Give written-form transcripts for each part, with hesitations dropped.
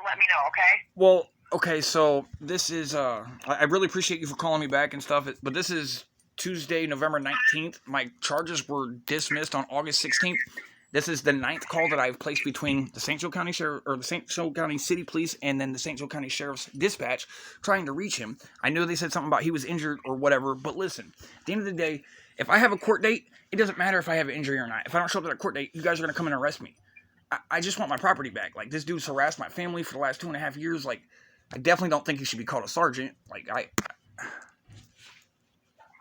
let me know, okay? Well, okay, so this is I really appreciate you for calling me back and stuff, but this is Tuesday, November 19th. My charges were dismissed on August 16th. This is the 9th call that I've placed between the St. Joe County Sheriff or the St. Joe County City Police and then the St. Joe County Sheriff's Dispatch trying to reach him. I know they said something about he was injured or whatever, but listen, at the end of the day, if I have a court date, it doesn't matter if I have an injury or not. If I don't show up at a court date, you guys are going to come and arrest me. I just want my property back. Like, this dude's harassed my family for the last 2.5 years. Like, I definitely don't think he should be called a sergeant. Like,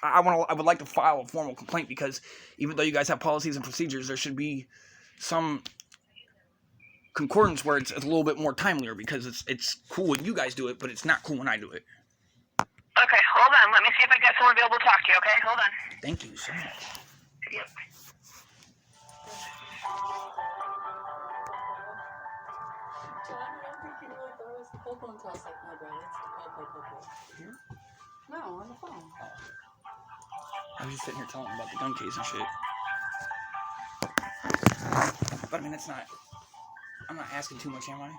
I would like to file a formal complaint because even though you guys have policies and procedures, there should be some concordance where it's a little bit more timelier because it's cool when you guys do it, but it's not cool when I do it. Okay, hold on. Let me see if I got someone available to talk to you, okay? Hold on. Thank you so much. Yep. John, I don't think you know what that was. The phone toss like my brother. It's the popo. Here? No, on the phone. I was just sitting here telling him about the gun case and shit. But I mean, I'm not asking too much, am I?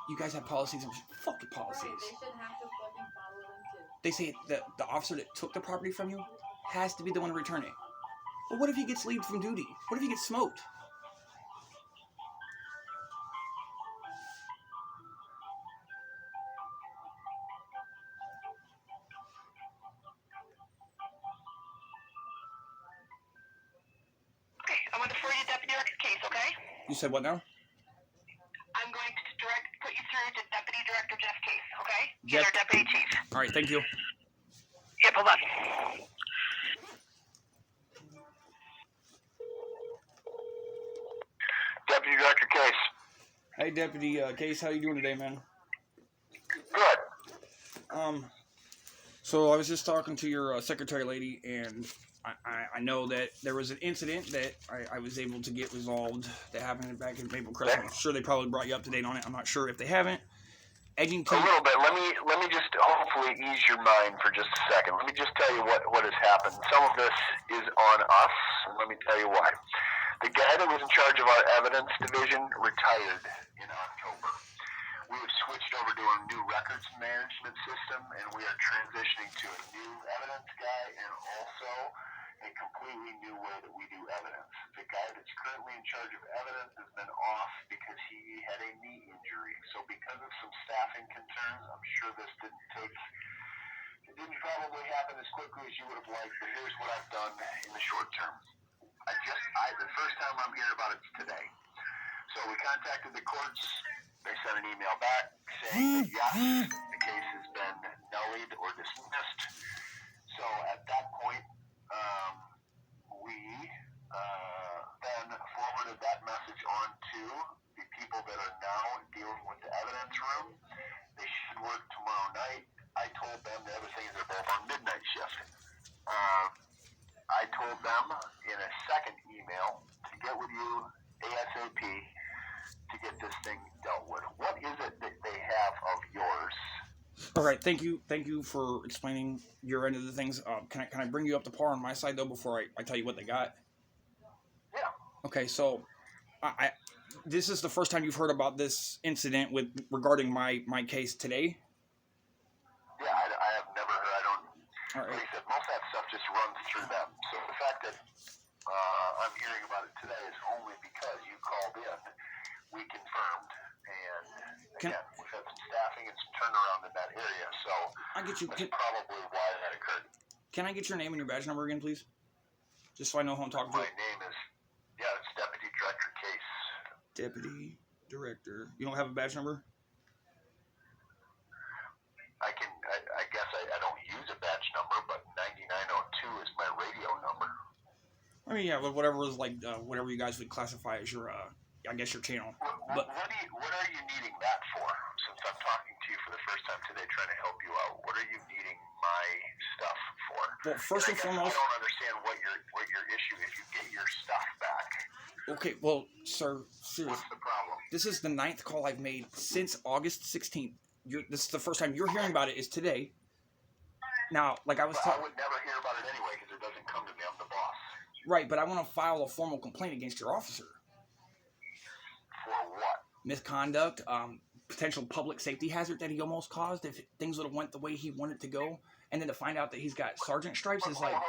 You guys have policies and fuck your policies. Right, they should have to fucking follow them too. They say that the officer that took the property from you has to be the one to return it. Well, what if he gets leaved from duty? What if he gets smoked? Okay, I'm going to forward you Deputy Director's case, okay? You said what now? I'm going to put you through to Deputy Director Jeff's case, okay? He's Jeff. our Deputy Chief. All right, thank you. Yep, hold on. Deputy Director Case. Hey, Deputy Case, how you doing today, man? Good. So I was just talking to your secretary lady, and I know that there was an incident that I was able to get resolved that happened back in Maple Crest. I'm sure they probably brought you up to date on it. I'm not sure if they haven't. Eggington. A little bit. Let me just hopefully ease your mind for just a second. Let me just tell you what has happened. Some of this is on us, and let me tell you why. The guy that was in charge of our evidence division retired in October. We have switched over to a new records management system, and we are transitioning to a new evidence guy and also a completely new way that we do evidence. The guy that's currently in charge of evidence has been off because he had a knee injury. So because of some staffing concerns, I'm sure this didn't probably happen as quickly as you would have liked, but here's what I've done in the short term. The first time I'm hearing about it is today. So we contacted the courts. They sent an email back saying that yes, the case has been nullied or dismissed. So at that point, we then forwarded that message on to the people that are now dealing with the evidence room. They should work tomorrow night. I told them, the other thing is they're both on midnight shift. I told them in a second email to get with you ASAP to get this thing dealt with. What is it that they have of yours? All right, thank you for explaining your end of the things. Can I bring you up to par on my side though before I tell you what they got? Yeah. Okay, so this is the first time you've heard about this incident regarding my case today. Yeah, I have never heard. I don't. All right. Like I said, most of that stuff just runs through them. So the fact that I'm hearing about it today is only because you called in. We confirmed, and again, we've had some staffing and some turnaround in that area. So I get you. that's probably why that occurred. Can I get your name and your badge number again, please? Just so I know who I'm talking My to. name is it's Deputy Director Case. Deputy Director. You don't have a badge number? I guess I don't use a badge number, but 9902 is my radio number. I mean, yeah, but whatever is like, whatever you guys would classify as your, I guess your channel. But What are you needing that for? Since I'm talking to you for the first time today, trying to help you out, what are you needing my stuff for? Well, first and foremost, I don't understand what your issue is. If you get your stuff back. Okay, well, sir, seriously, What's the problem? this is the 9th call I've made since August 16th. This is the first time you're hearing about it is today. Now, like I was I telling... would never hear about it anyway because it doesn't come to me. I'm the boss. Right, but I want to file a formal complaint against your officer. For what? Misconduct, potential public safety hazard that he almost caused if things would have went the way he wanted to go, and then to find out that he's got sergeant stripes is like. Hold on.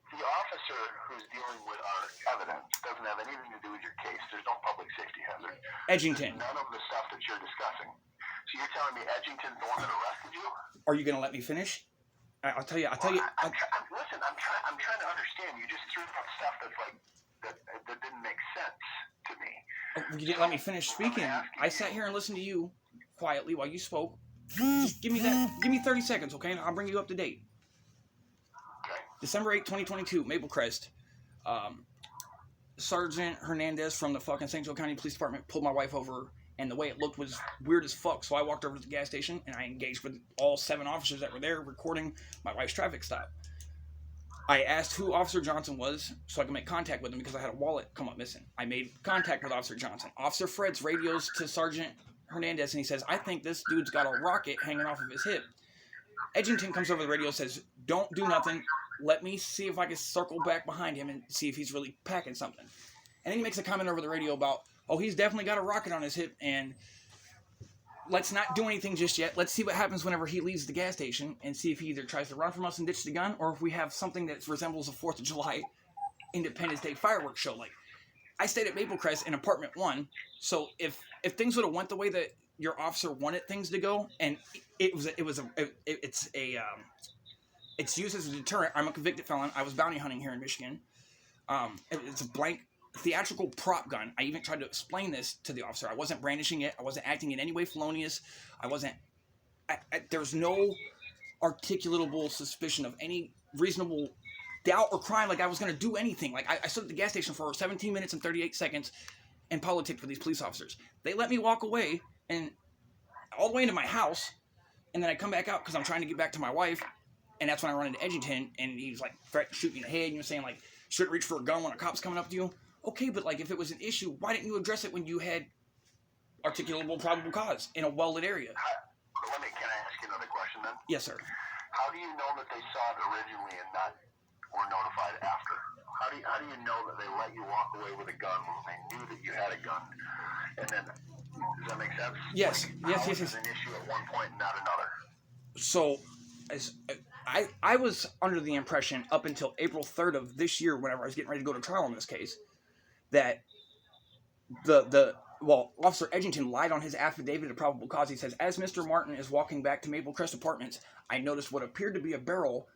The officer who's dealing with our evidence doesn't have anything to do with your case. There's no public safety hazard. Edgington. None of the stuff that you're discussing. So you're telling me Edgington's the one that arrested you? Are you gonna let me finish? I'll tell you. Listen, I'm trying to understand. You just threw out stuff that's like that didn't make sense to me. You didn't let me finish speaking. I sat here and listened to you quietly while you spoke. Just give me 30 seconds, okay? I'll bring you up to date. Okay. December 8, 2022, Maple Crest. Sergeant Hernandez from the fucking St. Joe County Police Department pulled my wife over, and the way it looked was weird as fuck. So I walked over to the gas station, and I engaged with all 7 officers that were there recording my wife's traffic stop. I asked who Officer Johnson was so I could make contact with him because I had a wallet come up missing. I made contact with Officer Johnson. Officer Freds radios to Sergeant Hernandez, and he says, I think this dude's got a rocket hanging off of his hip. Edgington comes over the radio and says, don't do nothing. Let me see if I can circle back behind him and see if he's really packing something. And then he makes a comment over the radio about, oh, he's definitely got a rocket on his hip, and let's not do anything just yet. Let's see what happens whenever he leaves the gas station and see if he either tries to run from us and ditch the gun, or if we have something that resembles a 4th of July Independence Day fireworks show. Like, I stayed at Maple Crest in apartment 1, so if things would have went the way that your officer wanted things to go, and it's used as a deterrent. I'm a convicted felon. I was bounty hunting here in Michigan. It's a blank theatrical prop gun. I even tried to explain this to the officer. I wasn't brandishing it. I wasn't acting in any way felonious. There's no articulatable suspicion of any reasonable doubt or crime. Like I was going to do anything. Like I stood at the gas station for 17 minutes and 38 seconds and politicked with these police officers. They let me walk away and all the way into my house, and then I come back out because I'm trying to get back to my wife, and that's when I run into Edgington, and he's like threatening to shoot me in the head, and you're saying like, shouldn't reach for a gun when a cop's coming up to you. Okay, but like if it was an issue, why didn't you address it when you had articulable probable cause in a well-lit area? Can I ask you another question then? Yes, sir. How do you know that they saw it originally and not were notified after? How do you know that they let you walk away with a gun when they knew that you had a gun? And then, does that make sense? Yes. Like, Yes. how is an issue at one point and not another? So, I was under the impression up until April 3rd of this year, whenever I was getting ready to go to trial in this case, that Officer Edgington lied on his affidavit of probable cause. He says, as Mr. Martin is walking back to Maple Crest Apartments, I noticed what appeared to be a barrel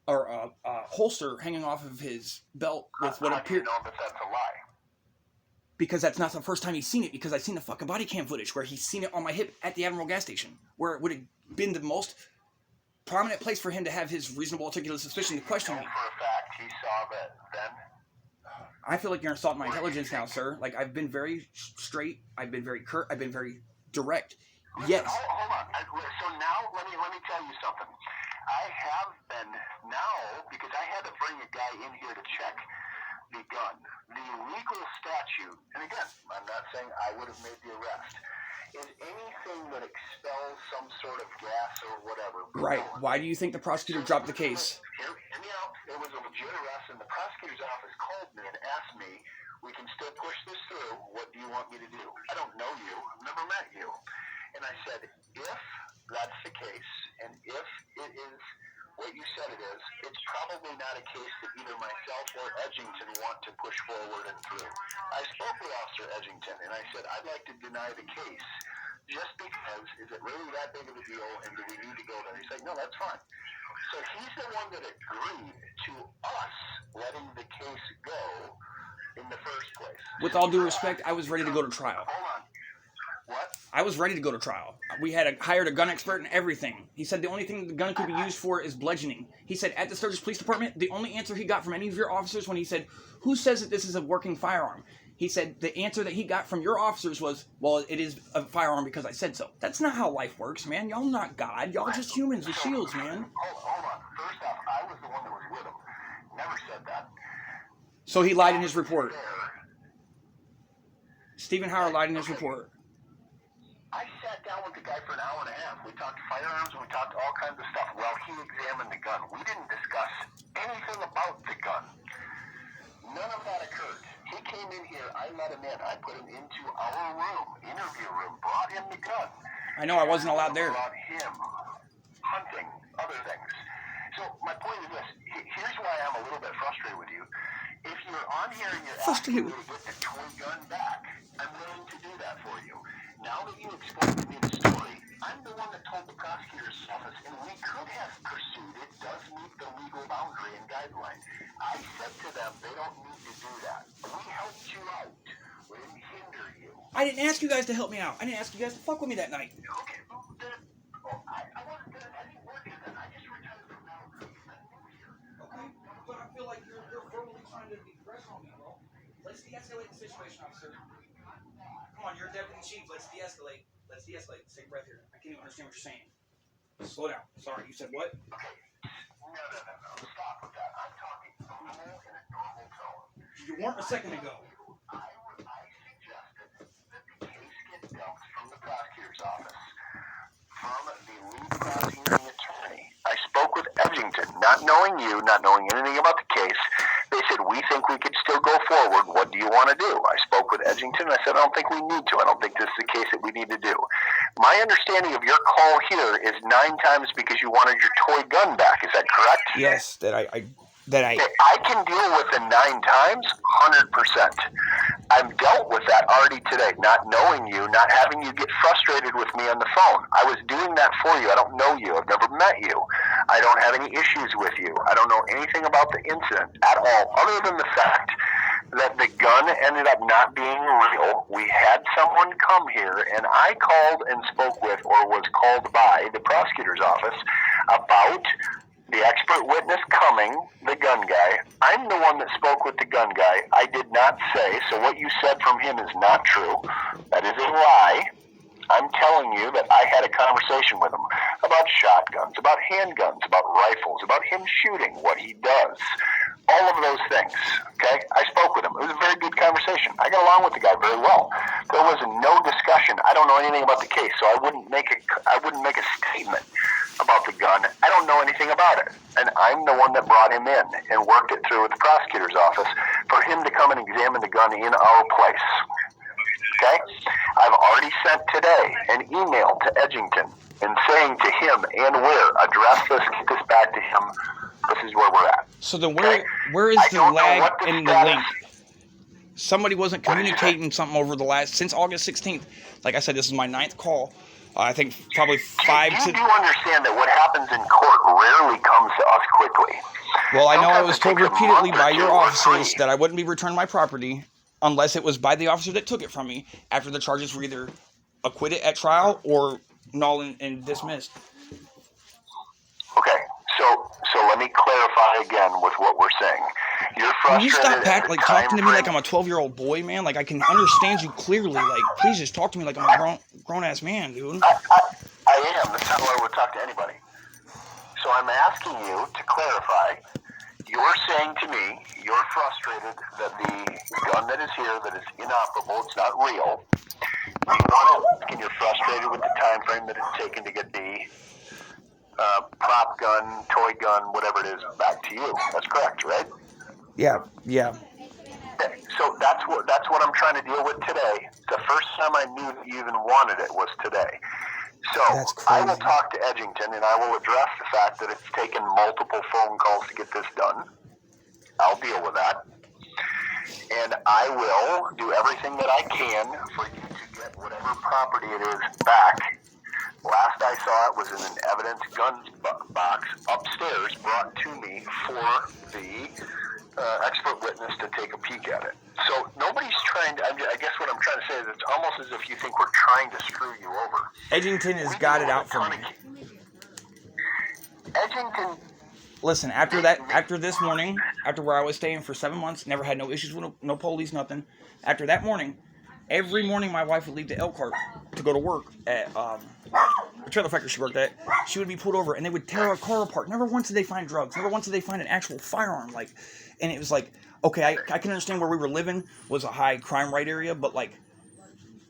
or a holster hanging off of his belt with what appeared. How do you know that that's a lie? Because that's not the first time he's seen it, because I've seen the fucking body cam footage where he's seen it on my hip at the Admiral gas station, where it would have been the most prominent place for him to have his reasonable articulate suspicion to question me. For a fact, he saw that then? I feel like you're insulting my intelligence now, sir. Like, I've been very straight, I've been very curt, I've been very direct. Yes. Hold on. So now, let me tell you something. I have been now, because I had to bring a guy in here to check the gun. The legal statute, and again, I'm not saying I would have made the arrest, is anything that expels some sort of gas or whatever. Right. Why do you think the prosecutor dropped the case? Hear me out. It was a legit arrest, and the prosecutor's office called me and asked me, we can still push this through. What do you want me to do? I don't know you. I've never met you. And I said, if that's the case, and if it is what you said it is, it's probably not a case that either myself or Edgington want to push forward and through. I spoke with Officer Edgington, and I said, I'd like to deny the case just because, is it really that big of a deal, and do we need to go there? He's like, no, that's fine. So he's the one that agreed to us letting the case go in the first place. With all due respect, I was ready to go to trial. Hold on. What? I was ready to go to trial. We had hired a gun expert and everything. He said the only thing the gun could be used for is bludgeoning. He said at the Sturgis Police Department, the only answer he got from any of your officers when he said, who says that this is a working firearm? He said the answer that he got from your officers was, well, it is a firearm because I said so. That's not how life works, man. Y'all not God. Y'all just humans with shields, man. Hold on. First off, I was the one that was with him. Never said that. So he lied in his report. Stephen Howard lied in his report. I sat down with the guy for an hour and a half. We talked firearms and we talked all kinds of stuff while he examined the gun. We didn't discuss anything about the gun. None of that occurred. He came in here, I let him in. I put him into our room, interview room, brought him the gun. I know I wasn't allowed there. About him, hunting, other things. So my point is this. Here's why I'm a little bit frustrated with you. If you're on here and you're asking me to get the toy gun back, I'm willing to do that for you. Now that you explained to me the story, I'm the one that told the prosecutor's office, and we could have pursued it. Does meet the legal boundary and guideline. I said to them, they don't need to do that. We helped you out. We didn't hinder you. I didn't ask you guys to help me out. I didn't ask you guys to fuck with me that night. Okay, I wasn't gonna, I didn't work here then. I just retired from now. I'm new here. Okay, but I feel like you're verbally trying to press on me, bro. Let's de-escalate the situation, officer. Come on, you're deputy chief. Let's de-escalate. Let's de-escalate. Take a breath here. I can't even understand what you're saying. Slow down. Sorry, you said what? Okay. No. Stop with that. I'm talking normal in a normal tone. You weren't a second ago. I suggested that the case get dumped from the prosecutor's office, from the lead prosecuting attorney. I spoke with Edgington, not knowing you, not knowing anything about the case. They said, we think we could still go forward. What do you want to do? I spoke with Edgington. I said, I don't think we need to. I don't think this is the case that we need to do. My understanding of your call here is 9 times because you wanted your toy gun back. Is that correct? Yes, I can deal with the 9 times, 100%. I've dealt with that already today, not knowing you, not having you get frustrated with me on the phone. I was doing that for you. I don't know you. I've never met you. I don't have any issues with you. I don't know anything about the incident at all, other than the fact that the gun ended up not being real. We had someone come here, and I called and spoke with, or was called by, the prosecutor's office about the expert witness coming, the gun guy. I'm the one that spoke with the gun guy. I did not say, so what you said from him is not true. That is a lie. I'm telling you that I had a conversation with him about shotguns, about handguns, about rifles, about him shooting, what he does, all of those things. Okay? I spoke with him. It was a very good conversation. I got along with the guy very well. There was no discussion. I don't know anything about the case, so I wouldn't make a statement about the gun. I don't know anything about it. And I'm the one that brought him in and worked it through with the prosecutor's office for him to come and examine the gun in our place. Okay? I've already sent today an email to Edgington and saying to him and where, address this, get this back to him. This is where we're at. So then Okay? where is the lag in the status- link? Somebody wasn't communicating something over the since August 16th. Like I said, this is my 9th call. I think probably 5 You to... do understand that what happens in court rarely comes to us quickly. Well, I know I Sometimes was it told takes a repeatedly month or by 2 your or officers 3. that I wouldn't be returned my property unless it was by the officer that took it from me after the charges were either acquitted at trial or null and dismissed. Okay, so let me clarify again with what we're saying. You're Can you frustrated. stop talking to me like I'm a 12-year-old boy, man? Like, I can understand you clearly. Like, please just talk to me like I'm a grown-ass man, dude. I am. That's how I would talk to anybody. So I'm asking you to clarify. You're saying to me you're frustrated that the gun that is here that is inoperable, it's not real. You want it, and you're frustrated with the time frame that it's taken to get the prop gun, toy gun, whatever it is, back to you. That's correct, right? Yeah. Okay, so that's what I'm trying to deal with today. The first time I knew that you even wanted it was today. So That's I will crazy. talk to Edgington and I will address the fact that it's taken multiple phone calls to get this done. I'll deal with that. And I will do everything that I can for you to get whatever property it is back. Last I saw it was in an evidence gun box upstairs brought to me for the expert witness to take a peek at it. So nobody's trying to, I guess what I'm trying to say is it's almost as if you think we're trying to screw you over. Edgington has got it out for me. Edgington, Listen, after this morning, after where I was staying for 7 months, never had no issues with no police, nothing. After that morning, every morning my wife would leave the Elkhart to go to work at the trailer factory she worked at. She would be pulled over and they would tear her car apart. Never once did they find drugs. Never once did they find an actual firearm. Like, and it was like, okay, I can understand where we were living was a high crime rate area, but like,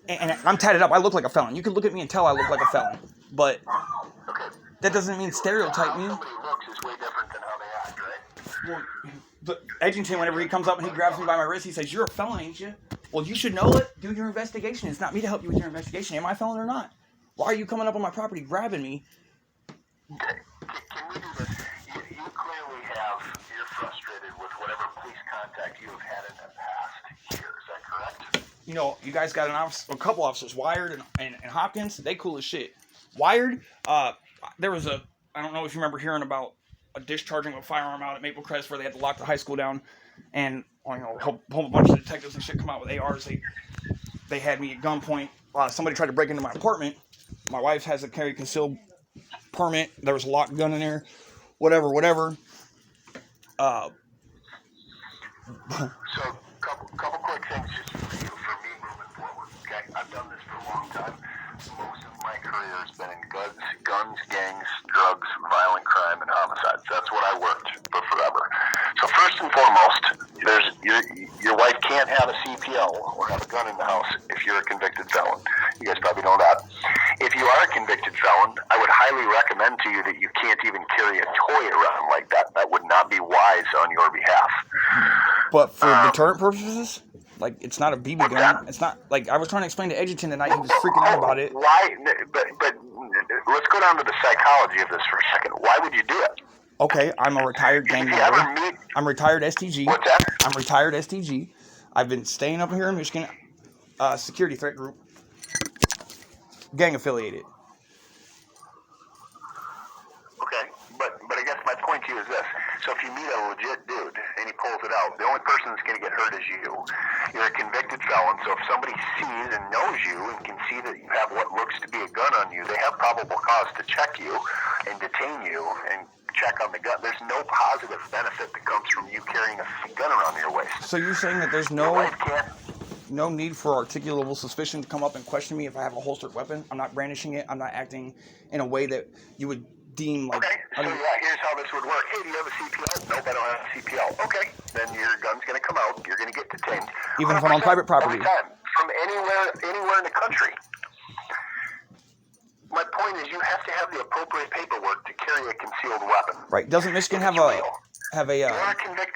and I'm tatted up. I look like a felon. You can look at me and tell I look like a felon, but that doesn't mean stereotype me. somebody looks is way different than how they act, right? Well, Edgington, whenever he comes up and he grabs me by my wrist, he says, "You're a felon, ain't you?" Well, you should know it. Do your investigation. It's not me to help you with your investigation. Am I a felon or not? Why are you coming up on my property, grabbing me? Okay, can we do this? You clearly you're frustrated with whatever police contact you have had in the past here. Is that correct? You know, you guys got a couple officers, Wired and Hopkins. They cool as shit. Wired, there was I don't know if you remember hearing about a discharging of a firearm out at Maple Crest where they had to lock the high school down, and you know, a whole bunch of detectives and shit come out with ARs. They had me at gunpoint. Somebody tried to break into my apartment. My wife has a carry concealed permit. There was a locked gun in there. Whatever. So, couple quick things just for you, for me moving forward. Okay, I've done this for a long time. Most of my career has been in guns, gangs, drugs, violent crime, and homicides. That's what I worked for forever. So first and foremost, your wife can't have a CPL or have a gun in the house if you're a convicted felon. You guys probably know that. If you are a convicted felon, I would highly recommend to you that you can't even carry a toy around like that. That would not be wise on your behalf. But for deterrent purposes, like, it's not a BB gun. It's not like I was trying to explain to Edgerton tonight. He was freaking out about it. Why? But let's go down to the psychology of this for a second. Why would you do it? Okay, I'm a retired gang member. I'm retired STG. What's that? I'm retired STG. I've been staying up here in Michigan. Security threat group. Gang affiliated. Okay, but I guess my point to you is this. So if you meet a legit dude and he pulls it out, the only person that's going to get hurt is you. You're a convicted felon, so if somebody sees and knows you and can see that you have what looks to be a gun on you, they have probable cause to check you and detain you and check on the gun. There's no positive benefit that comes from you carrying a gun around your waist. So you're saying that there's Your wife can't. no need for articulable suspicion to come up and question me if I have a holstered weapon? I'm not brandishing it. I'm not acting in a way that you would deem like... Okay, so here's how this would work. Hey, do you have a CPL? Nope, I don't have a CPL. Okay, then your gun's going to come out. You're going to get detained. Even if I'm on private property. Anytime, from anywhere in the country. My point is you have to have the appropriate paperwork to carry a concealed weapon. Right. Doesn't Michigan have You're a a convicted